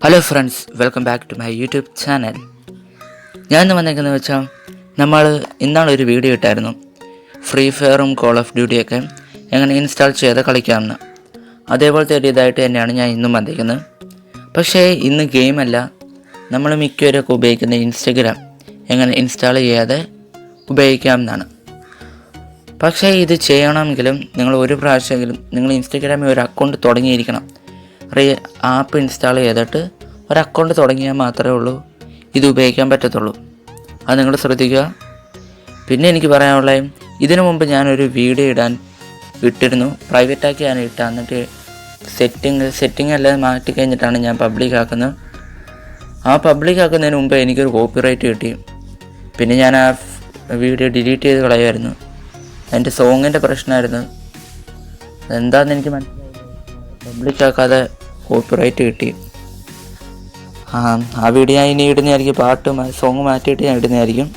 Hello friends, welcome back to my YouTube channel. ഞാൻ ഇന്ന് വന്നേക്കുന്നത് വെച്ചാൽ നമ്മൾ ഇന്നാളൊരു ഒരു വീഡിയോ ഇട്ടായിരുന്നു. ഫ്രീ ഫയറും കോൾ ഓഫ് ഡ്യൂട്ടിയൊക്കെ എങ്ങനെ ഇൻസ്റ്റാൾ ചെയ്ത് കളിക്കാമെന്ന്. അതേപോലത്തെ ഒരു ഇതായിട്ട് തന്നെയാണ് ഞാൻ ഇന്നും വന്നിരിക്കുന്നത്. പക്ഷേ ഇന്ന് ഗെയിമല്ല, നമ്മൾ മിക്കവരൊക്കെ ഉപയോഗിക്കുന്ന ഇൻസ്റ്റഗ്രാം എങ്ങനെ ഇൻസ്റ്റാൾ ചെയ്യാതെ ഉപയോഗിക്കാമെന്നാണ്. പക്ഷേ ഇത് ചെയ്യണമെങ്കിലും നിങ്ങൾ ഒരു പ്രാവശ്യമെങ്കിലും നിങ്ങൾ ഇൻസ്റ്റഗ്രാമിൽ ഒരു അക്കൗണ്ട് തുടങ്ങിയിരിക്കണം. ആപ്പ് ഇൻസ്റ്റാൾ ചെയ്തിട്ട് ഒരു അക്കൗണ്ട് തുടങ്ങിയാൽ മാത്രമേ ഉള്ളൂ ഇത് ഉപയോഗിക്കാൻ പറ്റത്തുള്ളൂ. അത് നിങ്ങൾ ശ്രദ്ധിക്കുക. പിന്നെ എനിക്ക് പറയാനുള്ളത്, ഇതിനു മുമ്പ് ഞാനൊരു വീഡിയോ ഇട്ടിരുന്നു. പ്രൈവറ്റാക്കി ഞാൻ ഇട്ട, എന്നിട്ട് സെറ്റിംഗ് എല്ലാം മാറ്റി കഴിഞ്ഞിട്ടാണ് ഞാൻ പബ്ലിക് ആക്കുന്നത്. ആ പബ്ലിക് ആക്കുന്നതിന് മുമ്പ് എനിക്കൊരു കോപ്പിറൈറ്റ് കിട്ടി. പിന്നെ ഞാൻ ആ വീഡിയോ ഡിലീറ്റ് ചെയ്ത് കളയുമായിരുന്നു. എൻ്റെ സോങ്ങിൻ്റെ പ്രശ്നമായിരുന്നു. എന്താണെന്ന് എനിക്ക് മനസ്സിലായി. പബ്ലിക് ആക്കാതെ കോപ്പിറൈറ്റ് കിട്ടി. ആ വീഡിയോ ഞാൻ ഇനി ഇടുന്നതായിരിക്കും. സോങ് മാറ്റിയിട്ട് ഞാൻ ഇടുന്നതായിരിക്കും.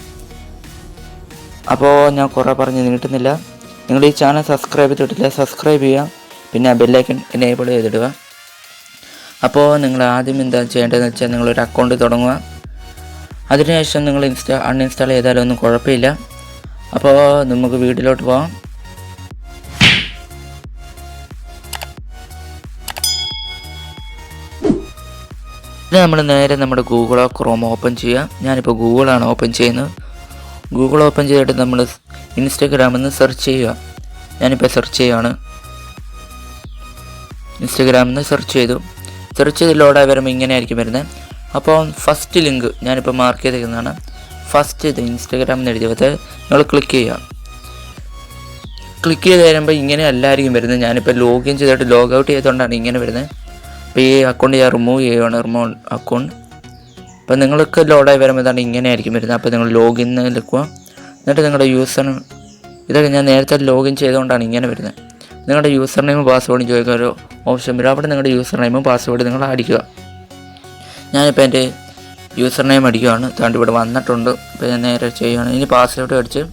അപ്പോൾ ഞാൻ കുറേ പറഞ്ഞ് നീട്ടുന്നില്ല. നിങ്ങൾ ഈ ചാനൽ സബ്സ്ക്രൈബ് ചെയ്തിട്ടില്ല, സബ്സ്ക്രൈബ് ചെയ്യുക. പിന്നെ ആ ബെല്ലൈക്കൺ എനേബിൾ ചെയ്തിടുക. അപ്പോൾ നിങ്ങൾ ആദ്യം എന്താ ചെയ്യേണ്ടതെന്ന് വെച്ചാൽ നിങ്ങളൊരു അക്കൗണ്ട് തുടങ്ങുക. അതിനുശേഷം നിങ്ങൾ അൺഇൻസ്റ്റാൾ ചെയ്താലൊന്നും കുഴപ്പമില്ല. അപ്പോൾ നമുക്ക് വീഡിയോയിലോട്ട് പോകാം. ഇത് നമ്മൾ നേരെ നമ്മുടെ ഗൂഗിളോ ക്രോമോ ഓപ്പൺ ചെയ്യുക. ഞാനിപ്പോൾ ഗൂഗിളാണ് ഓപ്പൺ ചെയ്യുന്നത്. ഗൂഗിൾ ഓപ്പൺ ചെയ്തിട്ട് നമ്മൾ ഇൻസ്റ്റഗ്രാമിൽ നിന്ന് സെർച്ച് ചെയ്യുക. ഞാനിപ്പോൾ സെർച്ച് ചെയ്യുകയാണ്. ഇൻസ്റ്റഗ്രാമിൽ നിന്ന് സെർച്ച് ചെയ്ത് ലോഡായി വരുമ്പോൾ ഇങ്ങനെയായിരിക്കും വരുന്നത്. അപ്പോൾ ഫസ്റ്റ് ലിങ്ക് ഞാനിപ്പോൾ മാർക്ക് ചെയ്തിരിക്കുന്നതാണ്. ഫസ്റ്റ് ഇത് ഇൻസ്റ്റഗ്രാമിൽ നിന്ന് എഴുതിയത് നിങ്ങൾ ക്ലിക്ക് ചെയ്യുക. ക്ലിക്ക് ചെയ്ത് വരുമ്പോൾ ഇങ്ങനെ എല്ലാവർക്കും വരുന്നത്. ഞാനിപ്പോൾ ലോഗിൻ ചെയ്തിട്ട് ലോഗ് ഔട്ട് ചെയ്തുകൊണ്ടാണ് ഇങ്ങനെ വരുന്നത്. അപ്പോൾ ഈ അക്കൗണ്ട് ഞാൻ റിമൂവ് ചെയ്യുകയാണ്, റിമൂവ് അക്കൗണ്ട്. അപ്പോൾ നിങ്ങൾക്ക് ലോഡായി വരുമ്പോൾ തന്നെ ഇങ്ങനെയായിരിക്കും വരുന്നത്. അപ്പോൾ നിങ്ങൾ ലോഗിൻ നിൽക്കുക. എന്നിട്ട് നിങ്ങളുടെ ഇതൊക്കെ ഞാൻ നേരത്തെ ലോഗിൻ ചെയ്തുകൊണ്ടാണ് ഇങ്ങനെ വരുന്നത്. നിങ്ങളുടെ യൂസർ നെയിമും പാസ്വേഡും ചോദിക്കുക, ഒരു ഓപ്ഷൻ വരും. അവിടെ നിങ്ങളുടെ യൂസർ നെയിമും പാസ്വേഡ് നിങ്ങൾ അടിക്കുക. ഞാനിപ്പോൾ എൻ്റെ യൂസർ നെയിം അടിക്കുകയാണ്. താണ്ട് ഇവിടെ വന്നിട്ടുണ്ട്. അപ്പോൾ ഞാൻ നേരെ ചെയ്യുകയാണ്. ഇനി പാസ്വേഡ് അടിച്ച്,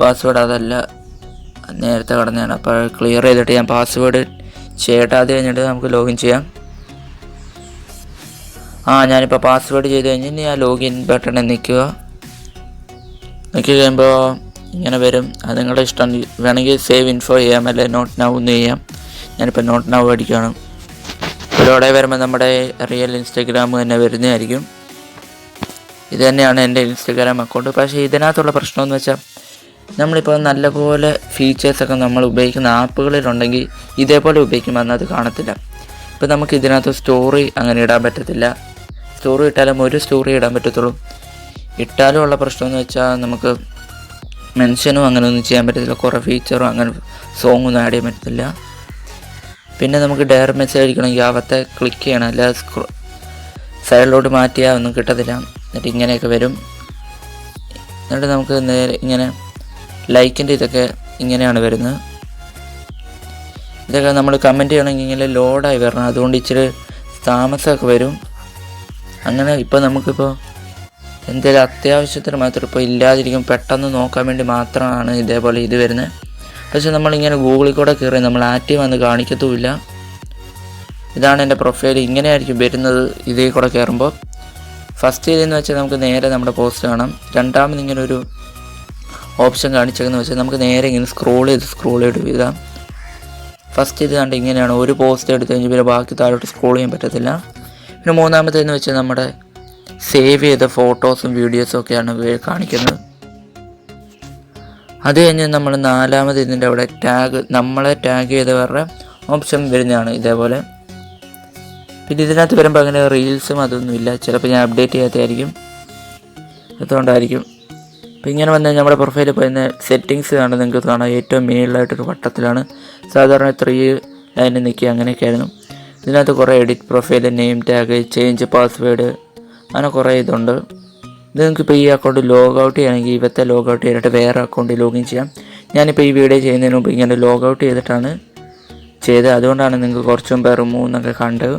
പാസ്വേഡ് അതല്ല നേരത്തെ കടന്നതാണ്. അപ്പോൾ ക്ലിയർ ചെയ്തിട്ട് ഞാൻ പാസ്വേഡ് ചെയ്യട്ടെ. അത് കഴിഞ്ഞിട്ട് നമുക്ക് ലോഗിൻ ചെയ്യാം. ഞാനിപ്പോൾ പാസ്വേഡ് ചെയ്ത് കഴിഞ്ഞ് ഇനി ആ ലോഗിൻ ബട്ടണിൽ നിൽക്കി കഴിയുമ്പോൾ ഇങ്ങനെ വരും. അത് നിങ്ങളുടെ ഇഷ്ടം. വേണമെങ്കിൽ സേവ് ഇൻഫോ ചെയ്യാം, അല്ലെ നോട്ട് നൗ എന്ന് ചെയ്യാം. ഞാനിപ്പോൾ നോട്ട് നൗ അടിക്കുകയാണ്. ഇതിലൂടെ വരുമ്പോൾ നമ്മുടെ റിയൽ ഇൻസ്റ്റഗ്രാം തന്നെ വരുന്നതായിരിക്കും. ഇത് തന്നെയാണ് എൻ്റെ ഇൻസ്റ്റഗ്രാം അക്കൗണ്ട്. പക്ഷേ ഇതിനകത്തുള്ള പ്രശ്നമെന്ന് വെച്ചാൽ, നമ്മളിപ്പോൾ നല്ലപോലെ ഫീച്ചേഴ്സൊക്കെ നമ്മൾ ഉപയോഗിക്കുന്ന ആപ്പുകളിലുണ്ടെങ്കിൽ ഇതേപോലെ ഉപയോഗിക്കുമ്പോൾ അന്നത് കാണത്തില്ല. ഇപ്പോൾ നമുക്ക് ഇതിനകത്ത് സ്റ്റോറി അങ്ങനെ ഇടാൻ പറ്റത്തില്ല. സ്റ്റോറി ഇട്ടാലും ഒരു സ്റ്റോറി ഇടാൻ പറ്റത്തുള്ളൂ. ഇട്ടാലും ഉള്ള പ്രശ്നമെന്ന് വെച്ചാൽ നമുക്ക് മെൻഷനും അങ്ങനെ ഒന്നും ചെയ്യാൻ പറ്റത്തില്ല. കുറേ ഫീച്ചറും അങ്ങനെ സോങ്ങൊന്നും ആഡ് ചെയ്യാൻ പറ്റത്തില്ല. പിന്നെ നമുക്ക് ഡയറക്റ്റ് മെസ്സേജ് അടിക്കണമെങ്കിൽ അകത്തെ ക്ലിക്ക് ചെയ്യണം, അല്ല സൈഡിലോട്ട് മാറ്റിയാൽ ഒന്നും കിട്ടത്തില്ല. എന്നിട്ട് ഇങ്ങനെയൊക്കെ വരും. എന്നിട്ട് നമുക്ക് നേരെ ഇങ്ങനെ ലൈക്കിൻ്റെ ഇതൊക്കെ ഇങ്ങനെയാണ് വരുന്നത്. ഇതൊക്കെ നമ്മൾ കമൻറ്റ് ചെയ്യണമെങ്കിൽ ഇങ്ങനെ ലോഡായി വരണം. അതുകൊണ്ട് ഇച്ചിരി താമസമൊക്കെ വരും. അങ്ങനെ ഇപ്പോൾ നമുക്കിപ്പോൾ എന്തെങ്കിലും അത്യാവശ്യത്തിന് മാത്രം ഇപ്പോൾ ഇല്ലാതിരിക്കും, പെട്ടെന്ന് നോക്കാൻ വേണ്ടി മാത്രമാണ് ഇതേപോലെ ഇത് വരുന്നത്. പക്ഷേ നമ്മളിങ്ങനെ ഗൂഗിളിൽ കൂടെ കയറി നമ്മൾ ആക്റ്റീവ് വന്ന് കാണിക്കത്തുമില്ല. ഇതാണ് എൻ്റെ പ്രൊഫൈൽ. ഇങ്ങനെയായിരിക്കും വരുന്നത് ഇതിൽ കൂടെ കയറുമ്പോൾ. ഫസ്റ്റ് ഇതെന്ന് വെച്ചാൽ നമുക്ക് നേരെ നമ്മുടെ പോസ്റ്റ് കാണാം. രണ്ടാമത് ഇങ്ങനെ ഒരു ഓപ്ഷൻ കാണിച്ചതെന്ന് വെച്ചാൽ നമുക്ക് നേരെ ഇങ്ങനെ സ്ക്രോൾ ചെയ്ത് വിടാം. ഫസ്റ്റ് ഇത് കണ്ട് ഇങ്ങനെയാണ്. ഒരു പോസ്റ്റ് എടുത്ത് കഴിഞ്ഞ് പിന്നെ ബാക്കി താഴോട്ട് സ്ക്രോൾ ചെയ്യാൻ പറ്റത്തില്ല. പിന്നെ മൂന്നാമത്തേന്ന് വെച്ചാൽ നമ്മുടെ സേവ് ചെയ്ത ഫോട്ടോസും വീഡിയോസും ഒക്കെയാണ് കാണിക്കുന്നത്. അത് കഴിഞ്ഞ് നമ്മൾ നാലാമത് ഇതിൻ്റെ അവിടെ നമ്മളെ ടാഗ് ചെയ്തവരുടെ ഓപ്ഷൻ വരുന്നതാണ് ഇതേപോലെ. പിന്നെ ഇതിനകത്ത് വരുമ്പോൾ അങ്ങനെ റീൽസും അതൊന്നുമില്ല. ചിലപ്പോൾ ഞാൻ അപ്ഡേറ്റ് ചെയ്യാത്തതായിരിക്കും, അതുകൊണ്ടായിരിക്കും. അപ്പോൾ ഇങ്ങനെ വന്ന് നമ്മുടെ പ്രൊഫൈലിൽ പോയിരുന്ന സെറ്റിങ്സ് കാണാൻ നിങ്ങൾക്ക് കാണാം. ഏറ്റവും മേളിലായിട്ടൊരു വട്ടത്തിലാണ്. സാധാരണ 3 ലൈനിൽ നിൽക്കുക, അങ്ങനെയൊക്കെയായിരുന്നു. ഇതിനകത്ത് കുറേ edit profile, name tag, change password, അങ്ങനെ കുറേ ഇതുണ്ട്. ഇത് നിങ്ങൾക്കിപ്പോൾ ഈ അക്കൗണ്ട് ലോഗ് ഔട്ട് ചെയ്യണമെങ്കിൽ ഇവത്തെ ലോഗ് ഔട്ട് ചെയ്തിട്ട് വേറെ അക്കൗണ്ടിൽ ലോഗിൻ ചെയ്യാം. ഞാനിപ്പോൾ ഈ വീഡിയോ ചെയ്യുന്നതിന് മുമ്പ് ഇങ്ങനെ ലോഗ് ഔട്ട് ചെയ്തിട്ടാണ് ചെയ്തത്. അതുകൊണ്ടാണ് നിങ്ങൾക്ക് കുറച്ച് മുമ്പ് റിമൂവ് എന്നൊക്കെ കണ്ടത്.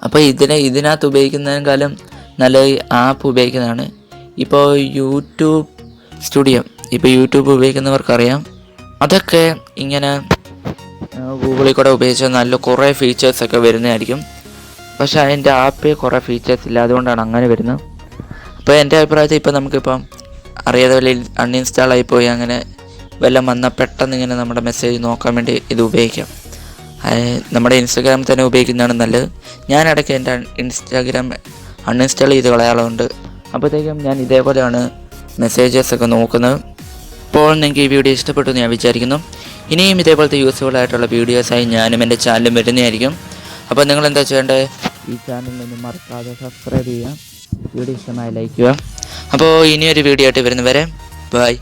അപ്പോൾ ഇതിനകത്ത് ഉപയോഗിക്കുന്നതിനേക്കാളും നല്ല ആപ്പ് ഉപയോഗിക്കുന്നതാണ്. ഇപ്പോൾ യൂട്യൂബ് സ്റ്റുഡിയോ, ഇപ്പോൾ യൂട്യൂബ് ഉപയോഗിക്കുന്നവർക്കറിയാം. അതൊക്കെ ഇങ്ങനെ ഗൂഗിളിൽ കൂടെ ഉപയോഗിച്ചാൽ നല്ല കുറേ ഫീച്ചേഴ്സൊക്കെ വരുന്നതായിരിക്കും. പക്ഷേ അതിൻ്റെ ആപ്പിൽ കുറേ ഫീച്ചേഴ്സ് ഇല്ല, അതുകൊണ്ടാണ് അങ്ങനെ വരുന്നത്. അപ്പോൾ എൻ്റെ അഭിപ്രായത്തിൽ ഇപ്പോൾ നമുക്കിപ്പം അറിയാതെ വല്ല അൺഇൻസ്റ്റാൾ ആയിപ്പോയി അങ്ങനെ വല്ലതും വന്നാൽ പെട്ടെന്ന് ഇങ്ങനെ നമ്മുടെ മെസ്സേജ് നോക്കാൻ വേണ്ടി ഇത് ഉപയോഗിക്കാം. നമ്മുടെ ഇൻസ്റ്റാഗ്രാമിൽ തന്നെ ഉപയോഗിക്കുന്നതാണ് നല്ലത്. ഞാൻ ഇടയ്ക്ക് എൻ്റെ ഇൻസ്റ്റാഗ്രാം അൺഇൻസ്റ്റാൾ ചെയ്ത് കളയാറുണ്ട്. അപ്പോഴത്തേക്കും ഞാൻ ഇതേപോലെയാണ് മെസ്സേജസൊക്കെ നോക്കുന്നത്. അപ്പോൾ നിങ്ങൾക്ക് ഈ വീഡിയോ ഇഷ്ടപ്പെട്ടു എന്ന് ഞാൻ വിചാരിക്കുന്നു. ഇനിയും ഇതേപോലത്തെ യൂസ്ഫുൾ ആയിട്ടുള്ള വീഡിയോസായി ഞാനും എൻ്റെ ചാനലും വരുന്നതായിരിക്കും. അപ്പോൾ നിങ്ങൾ എന്താ ചെയ്യേണ്ടത്, ഈ ചാനലിനൊന്നും മറക്കാതെ സബ്സ്ക്രൈബ് ചെയ്യുക, വീഡിയോ ഇഷ്ടമായി ലൈക്ക് ചെയ്യുക. അപ്പോൾ ഇനിയൊരു വീഡിയോ ആയിട്ട് വരുന്നവരെ ബൈ.